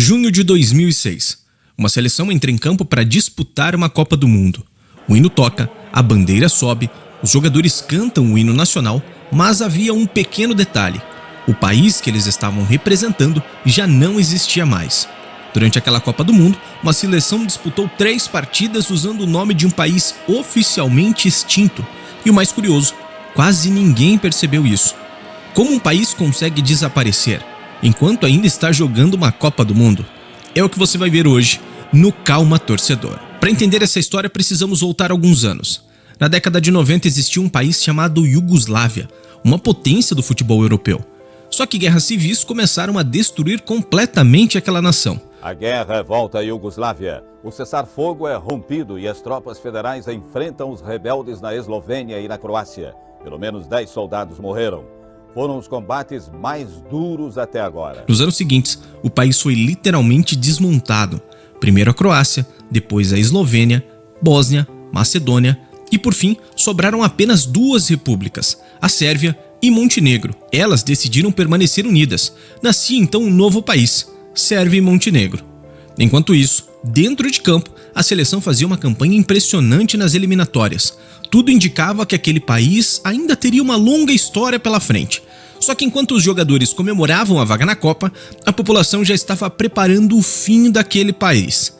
Junho de 2006. Uma seleção entra em campo para disputar uma Copa do Mundo. O hino toca, a bandeira sobe, os jogadores cantam o hino nacional, mas havia um pequeno detalhe. O país que eles estavam representando já não existia mais. Durante aquela Copa do Mundo, uma seleção disputou 3 partidas usando o nome de um país oficialmente extinto. E o mais curioso, quase ninguém percebeu isso. Como um país consegue desaparecer enquanto ainda está jogando uma Copa do Mundo? É o que você vai ver hoje no Calma Torcedor. Para entender essa história, precisamos voltar alguns anos. Na década de 90 existia um país chamado Iugoslávia, uma potência do futebol europeu. Só que guerras civis começaram a destruir completamente aquela nação. A guerra volta à Iugoslávia. O cessar-fogo é rompido e as tropas federais enfrentam os rebeldes na Eslovênia e na Croácia. Pelo menos 10 soldados morreram. Foram os combates mais duros até agora. Nos anos seguintes, o país foi literalmente desmontado. Primeiro a Croácia, depois a Eslovênia, Bósnia, Macedônia e, por fim, sobraram apenas 2 repúblicas, a Sérvia e Montenegro. Elas decidiram permanecer unidas. Nascia então um novo país, Sérvia e Montenegro. Enquanto isso, dentro de campo, a seleção fazia uma campanha impressionante nas eliminatórias. Tudo indicava que aquele país ainda teria uma longa história pela frente. Só que enquanto os jogadores comemoravam a vaga na Copa, a população já estava preparando o fim daquele país.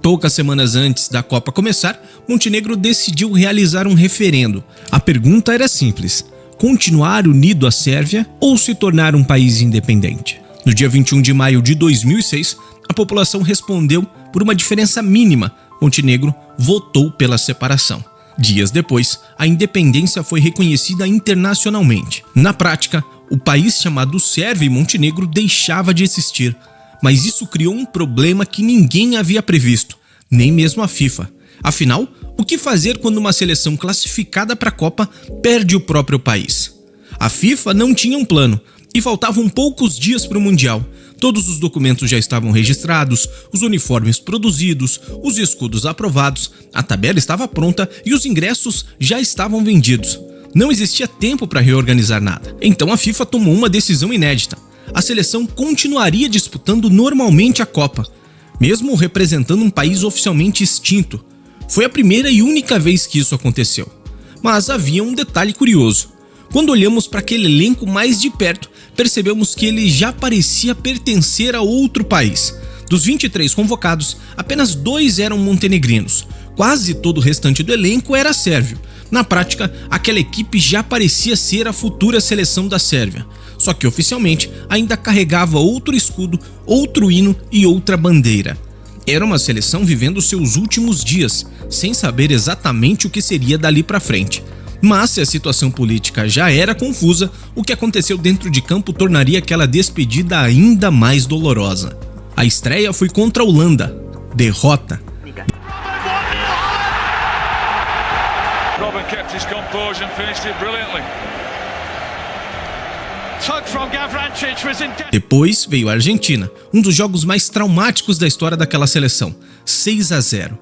Poucas semanas antes da Copa começar, Montenegro decidiu realizar um referendo. A pergunta era simples: continuar unido à Sérvia ou se tornar um país independente? No dia 21 de maio de 2006, a população respondeu por uma diferença mínima. Montenegro votou pela separação. Dias depois, a independência foi reconhecida internacionalmente. Na prática, o país chamado Sérvia e Montenegro deixava de existir. Mas isso criou um problema que ninguém havia previsto, nem mesmo a FIFA. Afinal, o que fazer quando uma seleção classificada para a Copa perde o próprio país? A FIFA não tinha um plano e faltavam poucos dias para o Mundial. Todos os documentos já estavam registrados, os uniformes produzidos, os escudos aprovados, a tabela estava pronta e os ingressos já estavam vendidos. Não existia tempo para reorganizar nada. Então a FIFA tomou uma decisão inédita. A seleção continuaria disputando normalmente a Copa, mesmo representando um país oficialmente extinto. Foi a primeira e única vez que isso aconteceu. Mas havia um detalhe curioso. Quando olhamos para aquele elenco mais de perto, percebemos que ele já parecia pertencer a outro país. Dos 23 convocados, apenas 2 eram montenegrinos. Quase todo o restante do elenco era sérvio. Na prática, aquela equipe já parecia ser a futura seleção da Sérvia. Só que oficialmente ainda carregava outro escudo, outro hino e outra bandeira. Era uma seleção vivendo seus últimos dias, sem saber exatamente o que seria dali para frente. Mas se a situação política já era confusa, o que aconteceu dentro de campo tornaria aquela despedida ainda mais dolorosa. A estreia foi contra a Holanda. Derrota. Depois veio a Argentina, um dos jogos mais traumáticos da história daquela seleção. 6-0.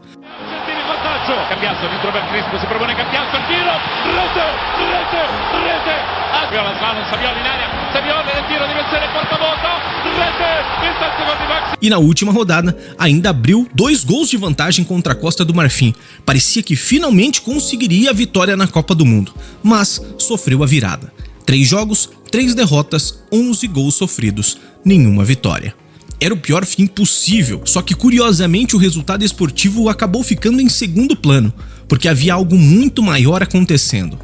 Cambiaso dentro per Crispo, si propone Cambiaso, il tiro, rete, Viola Slalom, Savioli in área, Savioli nel tiro, deve ser porta-volta, rete, il terzo gol di Maxi. E na última rodada, ainda abriu 2 gols de vantagem contra a Costa do Marfim. Parecia que finalmente conseguiria a vitória na Copa do Mundo, mas sofreu a virada. 3 jogos, 3 derrotas, 11 gols sofridos, nenhuma vitória. Era o pior fim possível, só que curiosamente o resultado esportivo acabou ficando em segundo plano, porque havia algo muito maior acontecendo.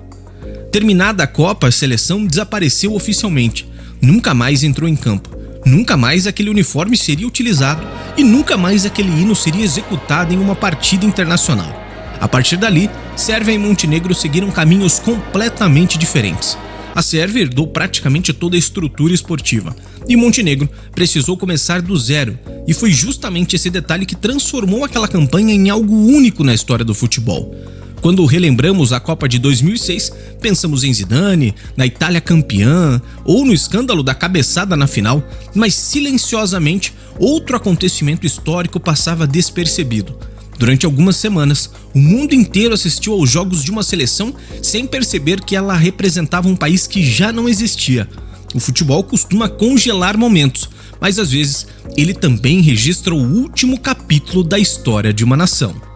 Terminada a Copa, a seleção desapareceu oficialmente, nunca mais entrou em campo, nunca mais aquele uniforme seria utilizado e nunca mais aquele hino seria executado em uma partida internacional. A partir dali, Sérvia e Montenegro seguiram caminhos completamente diferentes. A Sérvia herdou praticamente toda a estrutura esportiva, e Montenegro precisou começar do zero, e foi justamente esse detalhe que transformou aquela campanha em algo único na história do futebol. Quando relembramos a Copa de 2006, pensamos em Zidane, na Itália campeã, ou no escândalo da cabeçada na final, mas silenciosamente, outro acontecimento histórico passava despercebido. Durante algumas semanas, o mundo inteiro assistiu aos jogos de uma seleção sem perceber que ela representava um país que já não existia. O futebol costuma congelar momentos, mas às vezes ele também registra o último capítulo da história de uma nação.